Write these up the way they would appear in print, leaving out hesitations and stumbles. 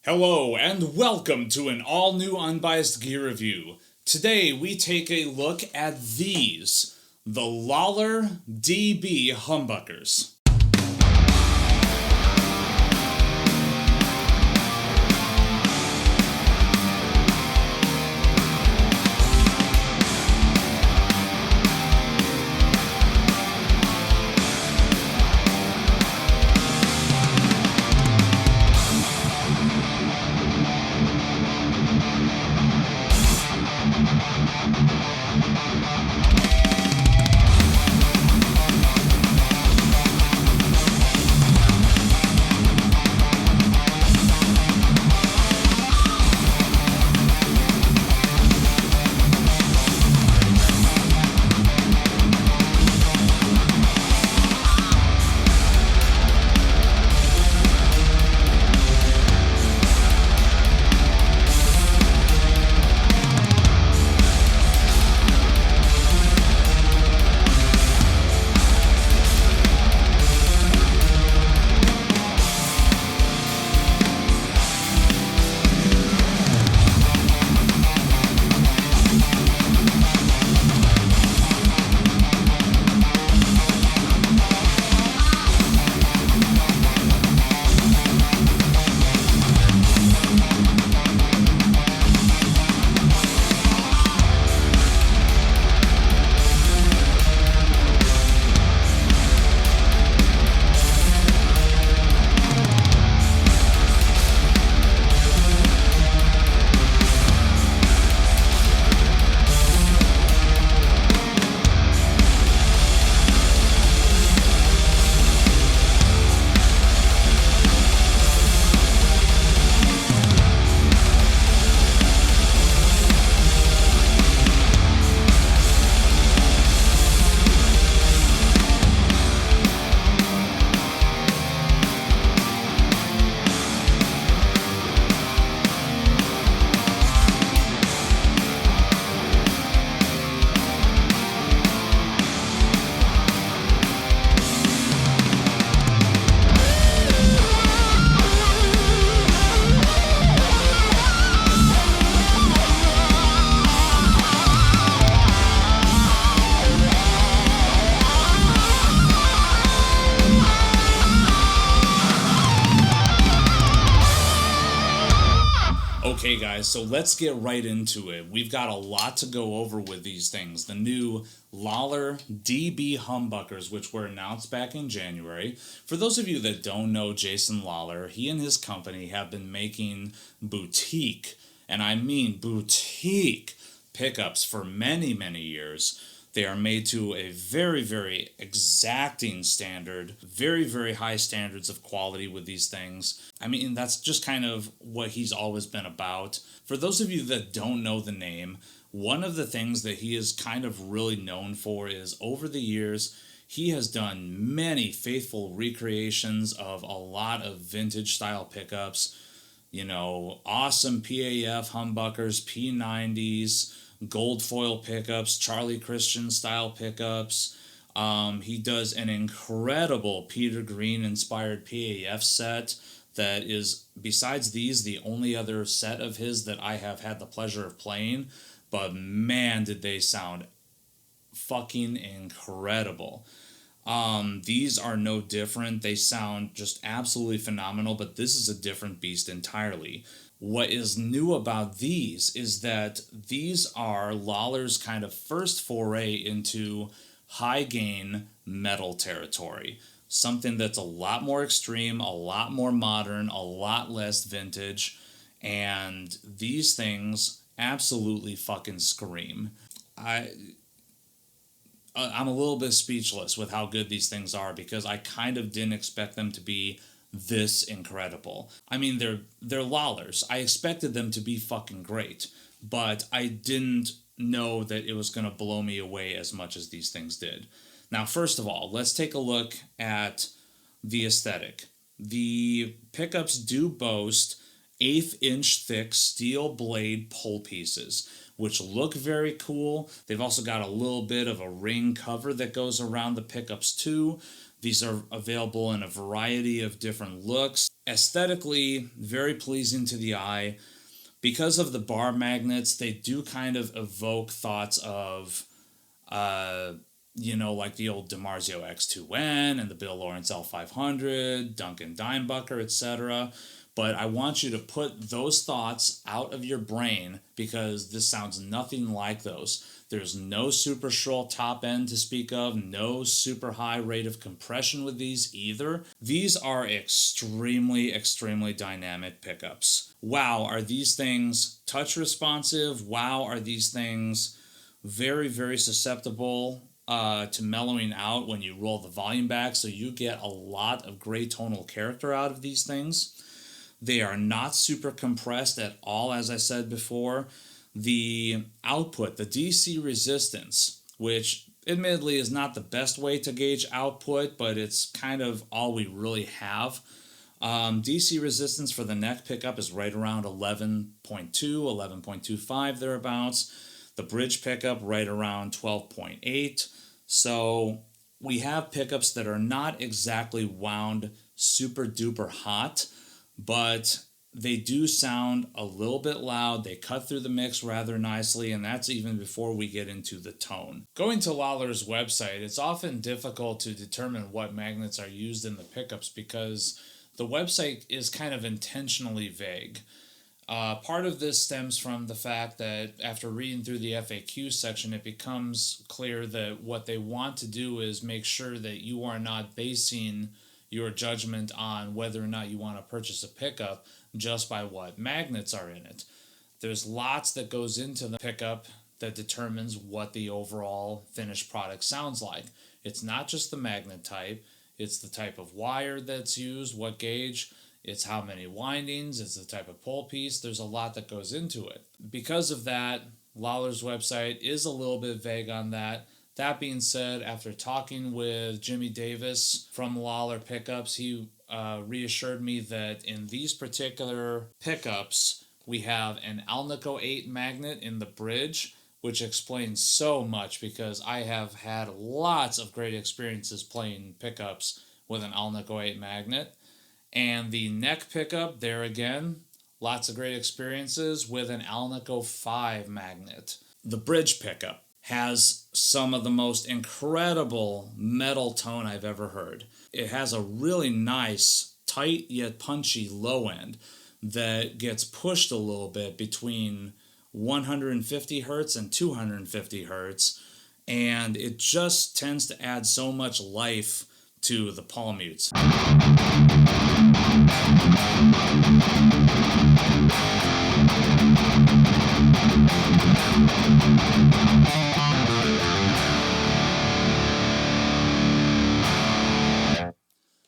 Hello and welcome to an all-new unbiased gear review. Today we take a look at these, the Lollar DB Humbuckers. Okay guys, so let's get right into it. We've got a lot to go over with these things. The new Lollar DB Humbuckers, which were announced back in January. For those of you that don't know Jason Lollar, he and his company have been making boutique, and I mean boutique, pickups for many, many years. They are made to a very, very exacting standard, very, very high standards of quality with these things. I mean, that's just kind of what he's always been about. For those of you that don't know the name, one of the things that he is kind of really known for is over the years, he has done many faithful recreations of a lot of vintage style pickups. You know, awesome PAF humbuckers, P90s, gold foil pickups, Charlie Christian style pickups. He does an incredible Peter Green inspired PAF set that is, besides these, the only other set of his that I have had the pleasure of playing. But man, did they sound fucking incredible. These are no different. They sound just absolutely phenomenal, but this is a different beast entirely. What is new about these is that these are Lollar's kind of first foray into high gain metal territory. Something that's a lot more extreme, a lot more modern, a lot less vintage, and these things absolutely fucking scream. I'm a little bit speechless with how good these things are because I kind of didn't expect them to be this incredible. I mean, they're Lollars. I expected them to be fucking great, but I didn't know that it was going to blow me away as much as these things did. Now, first of all, let's take a look at the aesthetic. The pickups do boast 1/8 inch thick steel blade pull pieces, which look very cool. They've also got a little bit of a ring cover that goes around the pickups too. These are available in a variety of different looks. Aesthetically, very pleasing to the eye. Because of the bar magnets, they do kind of evoke thoughts of, like the old DiMarzio X2N and the Bill Lawrence L500, Duncan Dimebücker, etc. But I want you to put those thoughts out of your brain because this sounds nothing like those. There's no super shrill top end to speak of, no super high rate of compression with these either. These are extremely, extremely dynamic pickups. Wow, are these things touch responsive? Wow, are these things very, very susceptible to mellowing out when you roll the volume back, so you get a lot of gray tonal character out of these things. They are not super compressed at all, as I said before. The output, the DC resistance, which admittedly is not the best way to gauge output, but it's kind of all we really have. DC resistance for the neck pickup is right around 11.2, 11.25 thereabouts. The bridge pickup right around 12.8. So we have pickups that are not exactly wound super duper hot, but they do sound a little bit loud. They cut through the mix rather nicely, and that's even before we get into the tone. Going to Lollar's website, it's often difficult to determine what magnets are used in the pickups because the website is kind of intentionally vague. Part of this stems from the fact that after reading through the FAQ section, it becomes clear that what they want to do is make sure that you are not basing your judgment on whether or not you want to purchase a pickup just by what magnets are in it. There's lots that goes into the pickup that determines what the overall finished product sounds like. It's not just the magnet type, it's the type of wire that's used, what gauge, it's how many windings, it's the type of pull piece. There's a lot that goes into it. Because of that, Lollar's website is a little bit vague on that. That being said, after talking with Jimmy Davis from Lollar Pickups, he reassured me that in these particular pickups, we have an Alnico 8 magnet in the bridge, which explains so much because I have had lots of great experiences playing pickups with an Alnico 8 magnet. And the neck pickup, there again, lots of great experiences with an Alnico 5 magnet. The bridge pickup has some of the most incredible metal tone I've ever heard. It has a really nice, tight yet punchy low end that gets pushed a little bit between 150 hertz and 250 hertz, and it just tends to add so much life to the palm mutes.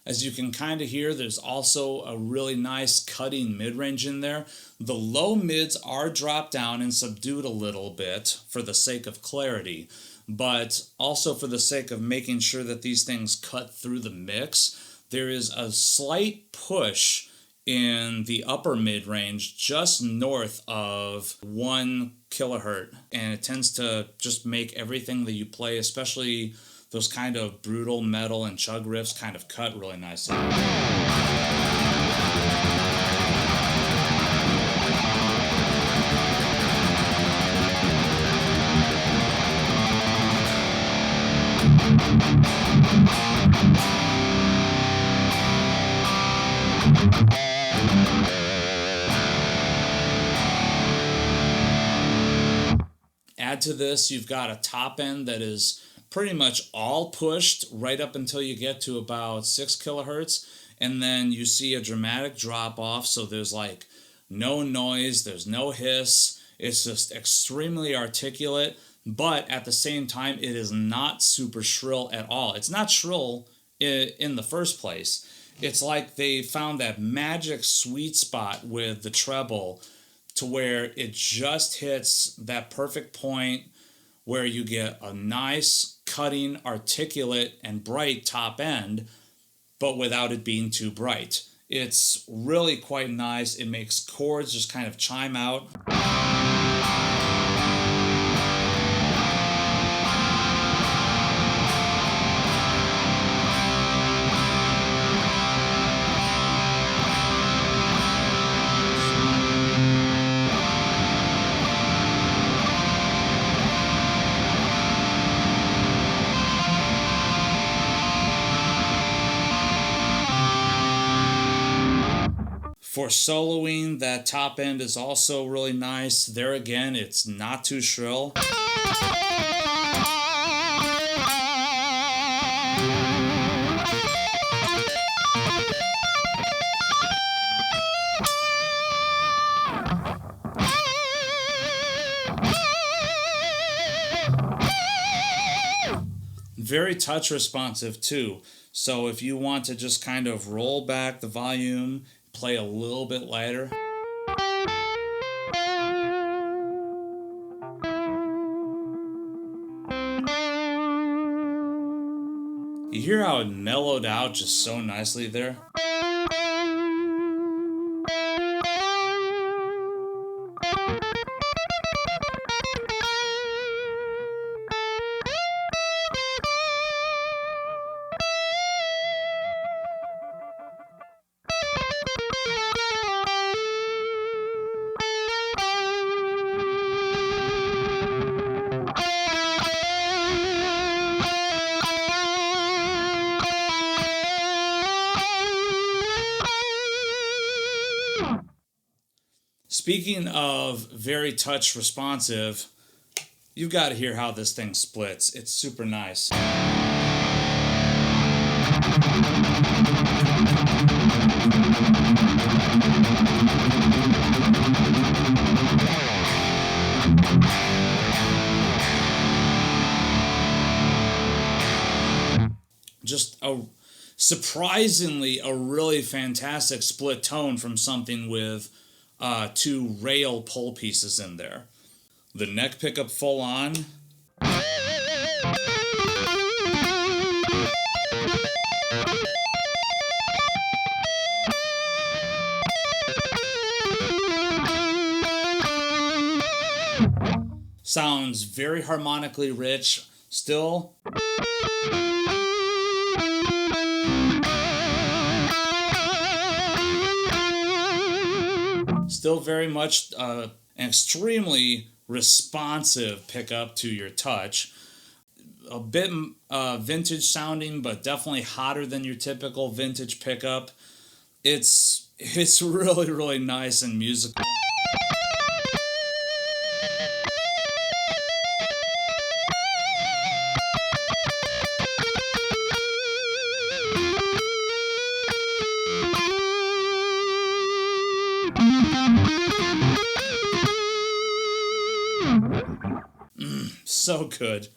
As you can kind of hear, there's also a really nice cutting mid-range in there. The low mids are dropped down and subdued a little bit for the sake of clarity, but also for the sake of making sure that these things cut through the mix. There is a slight push in the upper mid-range just north of 1 kilohertz, and it tends to just make everything that you play, especially those kind of brutal metal and chug riffs, kind of cut really nicely. Add to this, you've got a top end that is pretty much all pushed right up until you get to about 6 kilohertz, and then you see a dramatic drop off, so there's like no noise, there's no hiss, it's just extremely articulate, but at the same time it is not super shrill at all. It's not shrill in the first place. It's like they found that magic sweet spot with the treble to where it just hits that perfect point where you get a nice, cutting, articulate, and bright top end, but without it being too bright. It's really quite nice. It makes chords just kind of chime out. For soloing, that top end is also really nice. There again, it's not too shrill. Very touch responsive too. So if you want to just kind of roll back the volume, play a little bit lighter. You hear how it mellowed out just so nicely there? Speaking of very touch responsive, you've got to hear how this thing splits. It's super nice. Just surprisingly a really fantastic split tone from something with two rail pull pieces in there. The neck pickup full on. Sounds very harmonically rich. Still very much an extremely responsive pickup to your touch. A bit vintage sounding, but definitely hotter than your typical vintage pickup. It's really, really nice and musical. So good.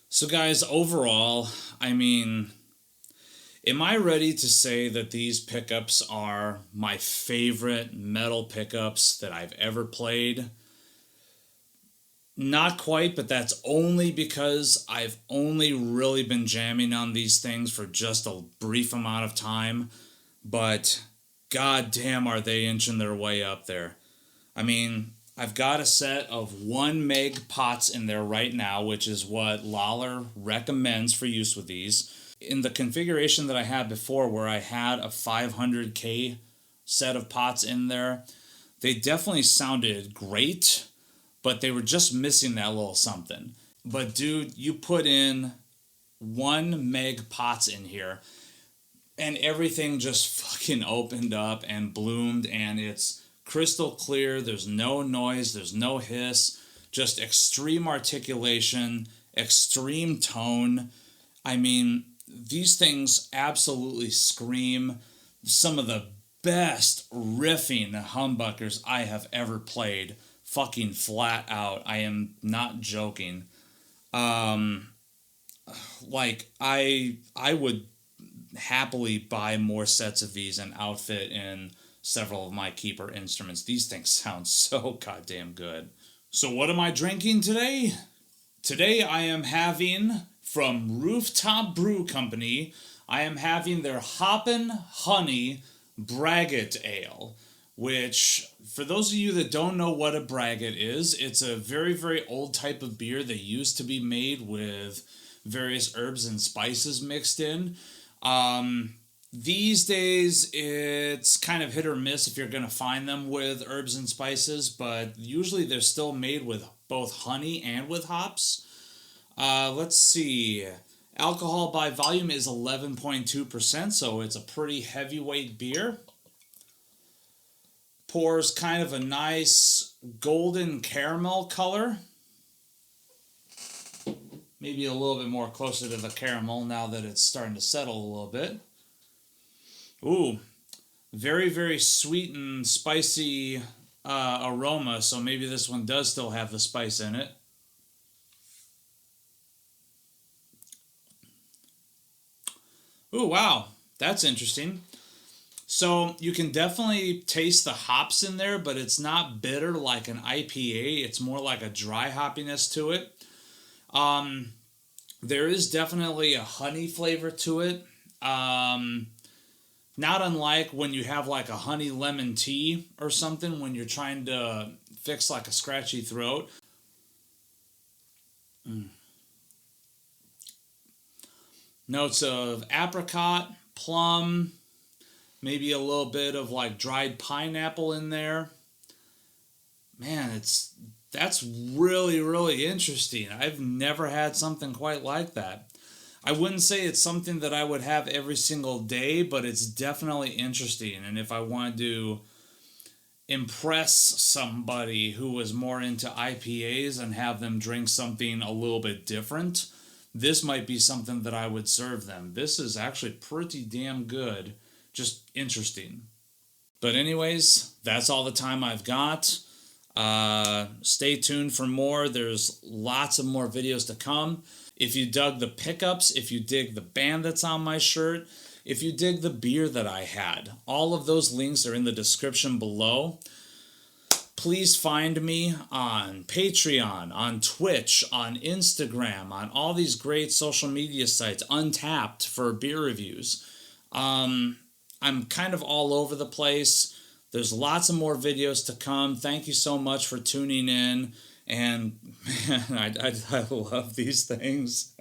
So guys, overall, I mean, am I ready to say that these pickups are my favorite metal pickups that I've ever played? Not quite, but that's only because I've only really been jamming on these things for just a brief amount of time, but god damn are they inching their way up there. I mean, I've got a set of 1 meg pots in there right now, which is what Lollar recommends for use with these. In the configuration that I had before, where I had a 500K set of pots in there, they definitely sounded great, but they were just missing that little something. But dude, you put in 1 meg pots in here, and everything just fucking opened up and bloomed, and it's crystal clear. There's no noise, there's no hiss, just extreme articulation, extreme tone. I mean, these things absolutely scream some of the best riffing humbuckers I have ever played, fucking flat out. I am not joking. Like, I would happily buy more sets of these and outfit in several of my keeper instruments. These things sound so goddamn good. So what am I drinking today? Today I am having, from Rooftop Brew Company, I am having their Hoppin' Honey Braggot Ale, which, for those of you that don't know what a braggot is, it's a very, very old type of beer that used to be made with various herbs and spices mixed in. These days, it's kind of hit or miss if you're going to find them with herbs and spices, but usually they're still made with both honey and with hops. Let's see. Alcohol by volume is 11.2%, so it's a pretty heavyweight beer. Pours kind of a nice golden caramel color. Maybe a little bit more closer to the caramel now that it's starting to settle a little bit. Ooh, very, very sweet and spicy aroma, so maybe this one does still have the spice in it. Ooh, wow, that's interesting. So you can definitely taste the hops in there, but it's not bitter like an IPA. It's more like a dry hoppiness to it. There is definitely a honey flavor to it. Not unlike when you have like a honey lemon tea or something when you're trying to fix like a scratchy throat. Notes of apricot, plum, maybe a little bit of like dried pineapple in there. Man, that's really, really interesting. I've never had something quite like that. I wouldn't say it's something that I would have every single day, but it's definitely interesting. And if I wanted to impress somebody who was more into IPAs and have them drink something a little bit different, this might be something that I would serve them. This is actually pretty damn good. Just interesting. But anyways, that's all the time I've got. Stay tuned for more. There's lots of more videos to come. If you dug the pickups, if you dig the band that's on my shirt, if you dig the beer that I had, all of those links are in the description below. Please find me on Patreon, on Twitch, on Instagram, on all these great social media sites, Untapped for beer reviews. I'm kind of all over the place. There's lots of more videos to come. Thank you so much for tuning in. And man, I love these things.